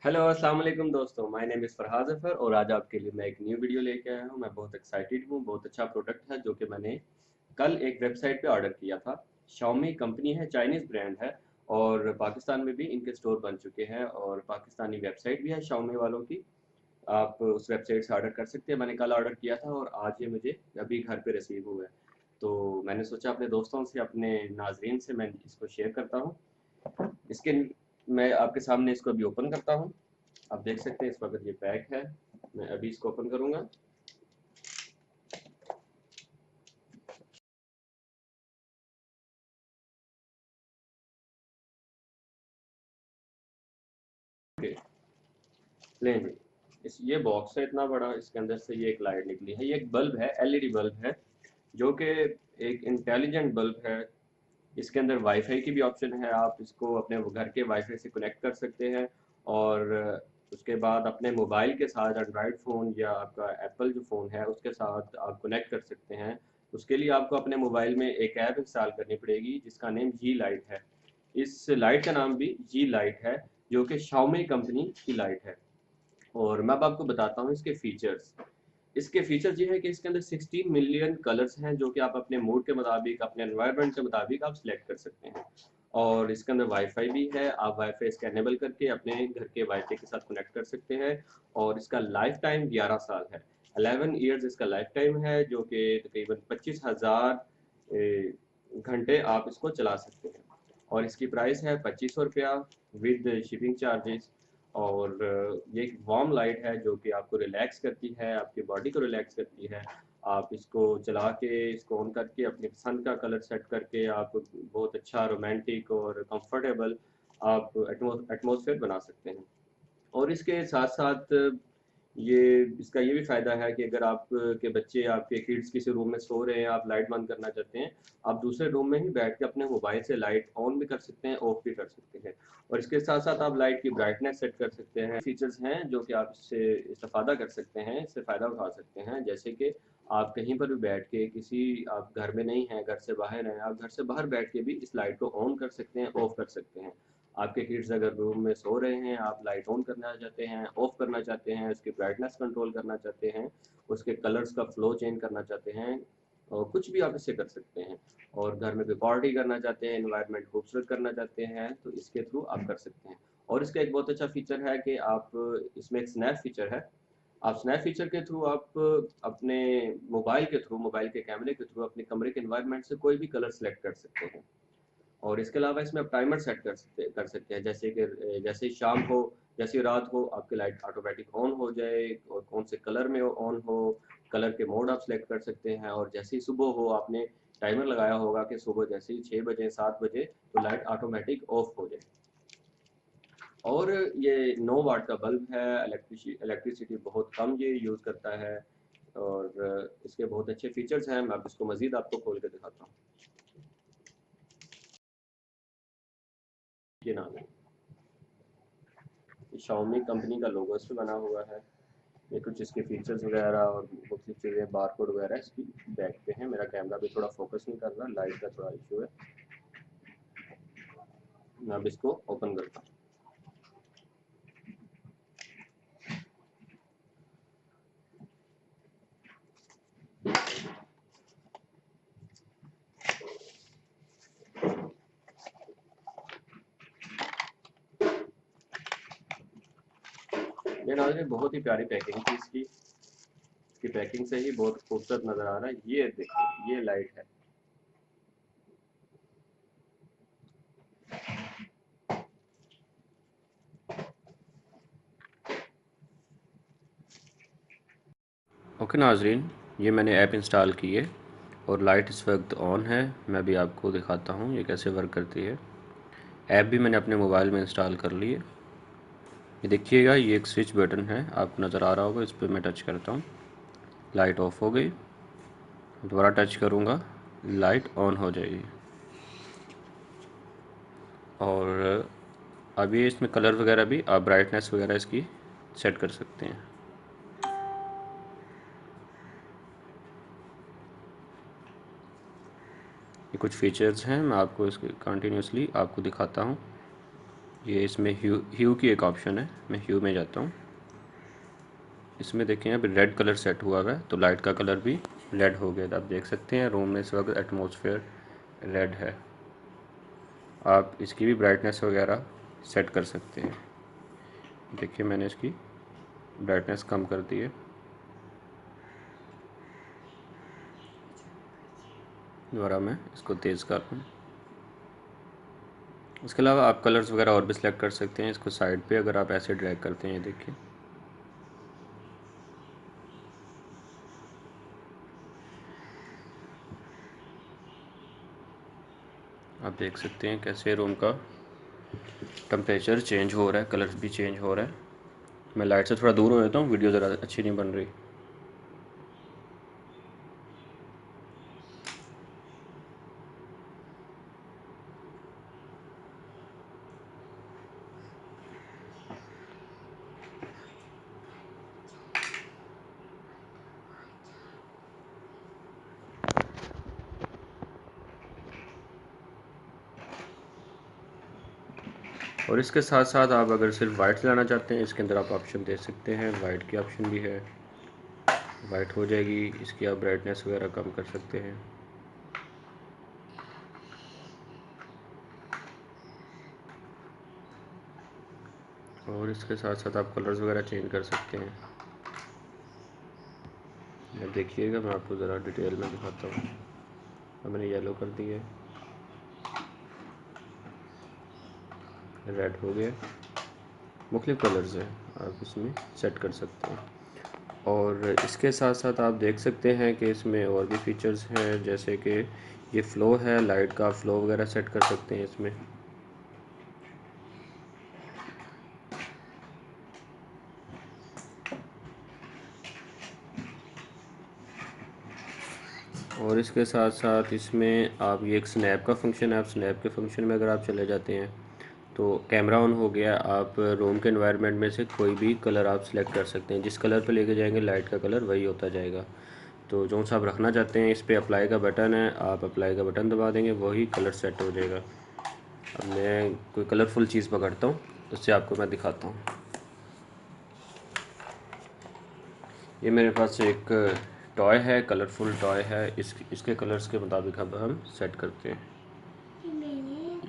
Hello अस्सलाम वालेकुम दोस्तों, my name is Farhad Zafar और आज आपके लिए मैं एक न्यू वीडियो लेके आया हूँ। मैं बहुत एक्साइटेड हूँ। बहुत अच्छा प्रोडक्ट है जो कि मैंने कल एक वेबसाइट पे ऑर्डर किया था। शाओमी कंपनी है, चाइनीज़ ब्रांड है और पाकिस्तान में भी इनके स्टोर बन चुके हैं और पाकिस्तानी वेबसाइट भी है शाओमी वालों की। आप उस वेबसाइट से ऑर्डर कर सकते हैं। मैंने कल ऑर्डर किया था और आज ये मुझे अभी घर पे रिसीव हुआ है। तो मैंने सोचा अपने दोस्तों से, अपने नाज़रीन से मैं इसको शेयर करता हूँ। इसके मैं आपके सामने इसको अभी ओपन करता हूँ। आप देख सकते हैं इस वक्त ये पैक है। मैं अभी इसको ओपन करूंगा। ओके, लें जी। इस ये बॉक्स है इतना बड़ा, इसके अंदर से ये एक लाइट निकली है। ये एक बल्ब है, एलईडी बल्ब है जो कि एक इंटेलिजेंट बल्ब है। इसके अंदर वाईफाई की भी ऑप्शन है। आप इसको अपने घर के वाईफाई से कनेक्ट कर सकते हैं और उसके बाद अपने मोबाइल के साथ एंड्रॉयड फ़ोन या आपका एप्पल जो फ़ोन है उसके साथ आप कनेक्ट कर सकते हैं। उसके लिए आपको अपने मोबाइल में एक ऐप इंस्टॉल करनी पड़ेगी जिसका नेम जी लाइट है। इस लाइट का नाम भी जी लाइट है जो कि शाओमी कंपनी की लाइट है। और मैं अब आपको बताता हूँ इसके फीचर्स। इसके फीचर्स ये है कि इसके अंदर 16 मिलियन कलर्स हैं जो कि आप अपने मूड के मुताबिक, अपने एनवायरनमेंट के मुताबिक आप सिलेक्ट कर सकते हैं। और इसके अंदर वाईफाई भी है। आप वाईफाई इसका एनेबल करके अपने घर के वाईफाई के साथ कनेक्ट कर सकते हैं। और इसका लाइफ टाइम 11 साल है। 11 ईयर्स इसका लाइफ टाइम है जो कि तकरीबन 25,000 घंटे आप इसको चला सकते हैं। और इसकी प्राइस है 2500 रुपया विद शिपिंग चार्जेस। और ये एक वार्म लाइट है जो कि आपको रिलैक्स करती है, आपकी बॉडी को रिलैक्स करती है। आप इसको चला के, इसको ऑन करके अपनी पसंद का कलर सेट करके आप बहुत अच्छा रोमांटिक और कंफर्टेबल आप एटमॉस्फेयर बना सकते हैं। और इसके साथ साथ ये इसका ये भी फ़ायदा है कि अगर आप के बच्चे, आपके किड्स किसी रूम में सो रहे हैं, आप लाइट बंद करना चाहते हैं, आप दूसरे रूम में ही बैठ के अपने मोबाइल से लाइट ऑन भी कर सकते हैं, ऑफ भी कर सकते हैं। और इसके साथ साथ आप लाइट की ब्राइटनेस सेट कर सकते हैं। फीचर्स हैं जो कि आप इससे इस्तेफादा कर सकते हैं, इससे फ़ायदा उठा सकते हैं। जैसे कि आप कहीं पर भी बैठ के, किसी आप घर में नहीं हैं, घर से बाहर हैं, आप घर से बाहर बैठ के भी इस लाइट को ऑन कर सकते हैं, ऑफ कर सकते हैं। आपके किड्स अगर रूम में सो रहे हैं, आप लाइट ऑन करना चाहते हैं, ऑफ करना चाहते हैं, उसकी ब्राइटनेस कंट्रोल करना चाहते हैं, उसके कलर्स का फ्लो चेंज करना चाहते हैं, और कुछ भी आप इससे कर सकते हैं। और घर में कोई पार्टी करना चाहते हैं, एनवायरनमेंट खूबसूरत करना चाहते हैं, तो इसके थ्रू आप कर सकते हैं। और इसका एक बहुत अच्छा फीचर है कि आप इसमें एक स्नैप फीचर है। आप स्नैप फीचर के थ्रू आप अपने मोबाइल के थ्रू, मोबाइल के कैमरे के थ्रू अपने कमरे के एनवायरनमेंट से कोई भी कलर सेलेक्ट कर सकते हैं। और इसके अलावा इसमें आप टाइमर सेट कर सकते हैं, जैसे कि जैसे ही शाम हो, जैसे ही रात हो, आपकी लाइट ऑटोमेटिक ऑन हो जाए और कौन से कलर में ऑन हो, कलर के मोड आप सेलेक्ट कर सकते हैं। और जैसे ही सुबह हो, आपने टाइमर लगाया होगा कि सुबह जैसे ही 6 बजे, 7 बजे, तो लाइट ऑटोमेटिक ऑफ हो जाए। और ये 9 वाट का बल्ब है। इलेक्ट्रिसिटी बहुत कम ये यूज़ करता है। और इसके बहुत अच्छे फीचर्स हैं। मैं अब इसको मज़ीद आपको खोल के दिखाता हूँ। ये नाम है, शाओमी कंपनी का लोगो इस पे बना हुआ है। ये कुछ इसके फीचर्स वगैरह और बहुत सी चीज़ें, बारकोड वगैरह इसकी बैक पे हैं। मेरा कैमरा भी थोड़ा फोकस नहीं कर रहा, लाइट का थोड़ा इशू है। मैं अब इसको ओपन करता हूँ। ये नाज़रीन बहुत ही प्यारी पैकिंग थी इसकी पैकिंग से ही बहुत खूबसूरत नज़र आ रहा है। ये देखिए, ये लाइट है। ओके नाजरीन, ये मैंने ऐप इंस्टॉल की है और लाइट इस वक्त ऑन है। मैं भी आपको दिखाता हूँ ये कैसे वर्क करती है। ऐप भी मैंने अपने मोबाइल में इंस्टॉल कर ली है। ये देखिएगा, ये एक स्विच बटन है, आपको नज़र आ रहा होगा। इस पर मैं टच करता हूँ, लाइट ऑफ हो गई। दोबारा टच करूँगा, लाइट ऑन हो जाएगी। और अब ये इसमें कलर वगैरह भी, आप ब्राइटनेस वगैरह इसकी सेट कर सकते हैं। ये कुछ फीचर्स हैं, मैं आपको इसके कंटिन्यूसली आपको दिखाता हूँ। ये इसमें ह्यू की एक ऑप्शन है, मैं ह्यू में जाता हूँ। इसमें देखें अभी रेड कलर सेट हुआ हुआ है, तो लाइट का कलर भी रेड हो गया। आप देख सकते हैं रूम में इस वक्त एटमॉस्फेयर रेड है। आप इसकी भी ब्राइटनेस वगैरह सेट कर सकते हैं। देखिए मैंने इसकी ब्राइटनेस कम कर दी है। दोबारा मैं इसको तेज़ कर दूँ। इसके अलावा आप कलर्स वगैरह और भी सिलेक्ट कर सकते हैं। इसको साइड पे अगर आप ऐसे ड्रैग करते हैं, देखिए आप देख सकते हैं कैसे रूम का टेम्परेचर चेंज हो रहा है, कलर भी चेंज हो रहा है। मैं लाइट से थोड़ा दूर हो जाता हूँ, वीडियो ज़रा अच्छी नहीं बन रही। और इसके साथ साथ आप अगर सिर्फ वाइट चलाना चाहते हैं, इसके अंदर आप ऑप्शन दे सकते हैं, वाइट की ऑप्शन भी है। वाइट हो जाएगी, इसकी आप ब्राइटनेस वगैरह कम कर सकते हैं। और इसके साथ साथ आप कलर्स वगैरह चेंज कर सकते हैं। अब देखिएगा, मैं आपको ज़रा डिटेल में दिखाता हूँ। अब मैंने येलो कर दी है, रेड हो गया। मुख्तलिफ कलर्स हैं, आप इसमें सेट कर सकते हैं। और इसके साथ साथ आप देख सकते हैं कि इसमें और भी फीचर्स हैं, जैसे कि ये फ़्लो है, लाइट का फ़्लो वगैरह सेट कर सकते हैं इसमें। और इसके साथ साथ इसमें आप ये एक स्नैप का फंक्शन है, आप स्नैप के फंक्शन में अगर आप चले जाते हैं तो कैमरा ऑन हो गया। आप रूम के एनवायरनमेंट में से कोई भी कलर आप सिलेक्ट कर सकते हैं, जिस कलर पे लेके जाएंगे लाइट का कलर वही होता जाएगा। तो जो सा आप रखना चाहते हैं, इस पर अप्लाई का बटन है, आप अप्लाई का बटन दबा देंगे, वही कलर सेट हो जाएगा। अब मैं कोई कलरफुल चीज़ पकड़ता हूँ, उससे आपको मैं दिखाता हूँ। ये मेरे पास एक टॉय है, कलरफुल टॉय है। इसके कलर्स के मुताबिक अब हम सेट करते हैं।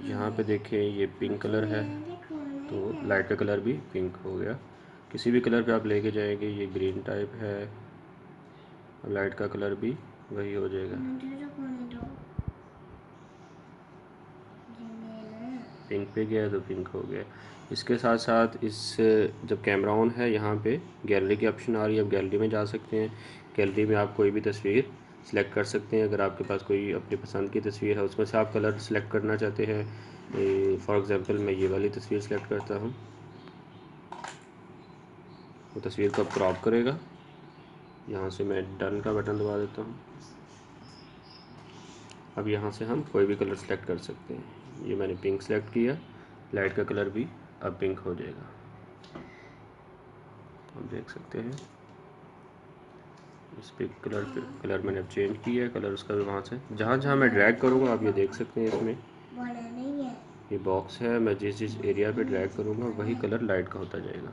यहाँ पे देखिए ये पिंक कलर है, तो लाइट का कलर भी पिंक हो गया। किसी भी कलर पे आप लेके जाएंगे, ये ग्रीन टाइप है, लाइट का कलर भी वही हो जाएगा। पिंक पे गया तो पिंक हो गया। इसके साथ साथ इस जब कैमरा ऑन है, यहाँ पे गैलरी की ऑप्शन आ रही है, आप गैलरी में जा सकते हैं। गैलरी में आप कोई भी तस्वीर सेलेक्ट कर सकते हैं। अगर आपके पास कोई अपनी पसंद की तस्वीर है, उसमें से आप कलर सेलेक्ट करना चाहते हैं, फॉर एग्ज़ाम्पल मैं ये वाली तस्वीर सेलेक्ट करता हूँ, वो तस्वीर को क्रॉप करेगा। यहाँ से मैं डन का बटन दबा देता हूँ। अब यहाँ से हम कोई भी कलर सेलेक्ट कर सकते हैं। ये मैंने पिंक सेलेक्ट किया, लाइट का कलर भी अब पिंक हो जाएगा। आप देख सकते हैं इस पे कलर मैंने अब चेंज किया है, कलर उसका भी वहाँ से जहाँ जहाँ मैं ड्रैग करूँगा आप ये देख सकते हैं। इसमें ये बॉक्स है, मैं जिस जिस एरिया पे ड्रैग करूँगा वही कलर लाइट का होता जाएगा।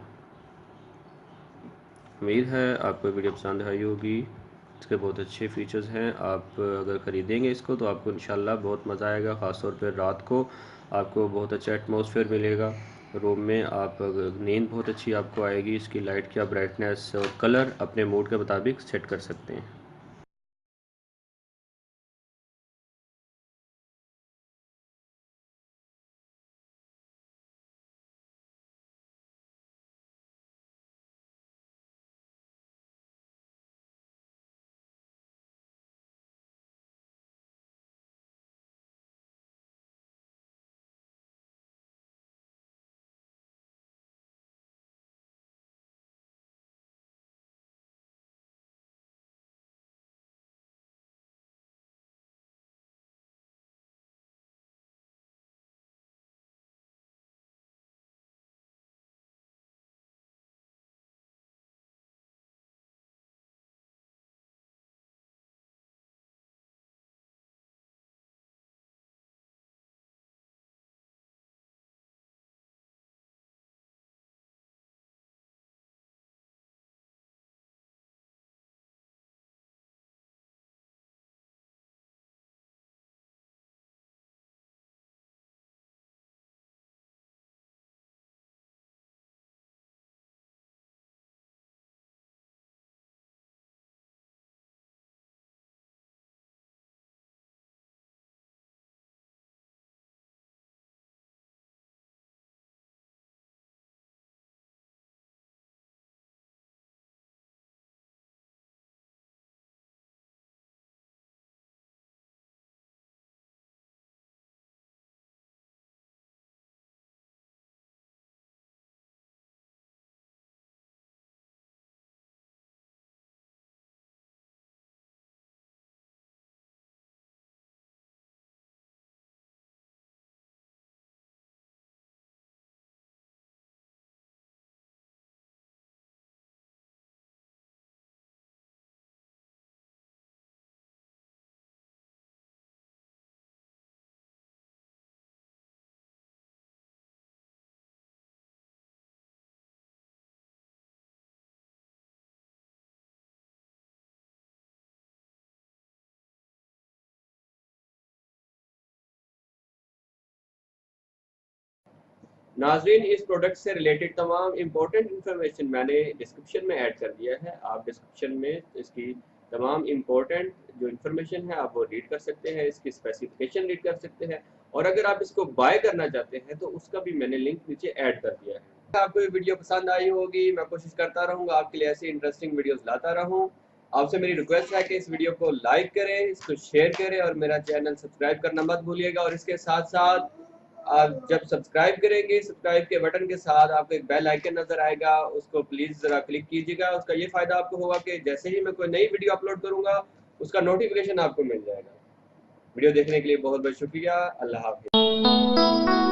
उम्मीद है आपको वीडियो पसंद आई होगी। इसके बहुत अच्छे फीचर्स हैं। आप अगर ख़रीदेंगे इसको तो आपको इंशाल्लाह बहुत मज़ा आएगा। ख़ासतौर पर रात को आपको बहुत अच्छा एटमॉस्फेयर मिलेगा रूम में। आप नींद बहुत अच्छी आपको आएगी। इसकी लाइट की आप ब्राइटनेस और कलर अपने मूड के मुताबिक सेट कर सकते हैं। नाजरीन, इस प्रोडक्ट से रिलेटेड तमाम इम्पोर्टेंट इन्फॉर्मेशन मैंने डिस्क्रिप्शन में ऐड कर दिया है। आप डिस्क्रिप्शन में इसकी तमाम इम्पोर्टेंट जो इन्फॉर्मेशन है आप वो रीड कर सकते हैं, इसकी स्पेसिफिकेशन रीड कर सकते हैं, और अगर आप इसको बाय करना चाहते हैं तो उसका भी मैंने लिंक नीचे ऐड कर दिया है। आपको ये वीडियो पसंद आई होगी, मैं कोशिश करता रहूँगा आपके लिए ऐसी इंटरेस्टिंग वीडियोस लाता रहूँ। आपसे मेरी रिक्वेस्ट है कि इस वीडियो को लाइक करें, इसको शेयर करें और मेरा चैनल सब्सक्राइब करना मत भूलिएगा। और इसके साथ साथ आप जब सब्सक्राइब करेंगे, सब्सक्राइब के बटन के साथ आपको एक बेल आइकन नजर आएगा, उसको प्लीज जरा क्लिक कीजिएगा। उसका ये फायदा आपको होगा कि जैसे ही मैं कोई नई वीडियो अपलोड करूंगा उसका नोटिफिकेशन आपको मिल जाएगा। वीडियो देखने के लिए बहुत बहुत शुक्रिया। अल्लाह हाफिज।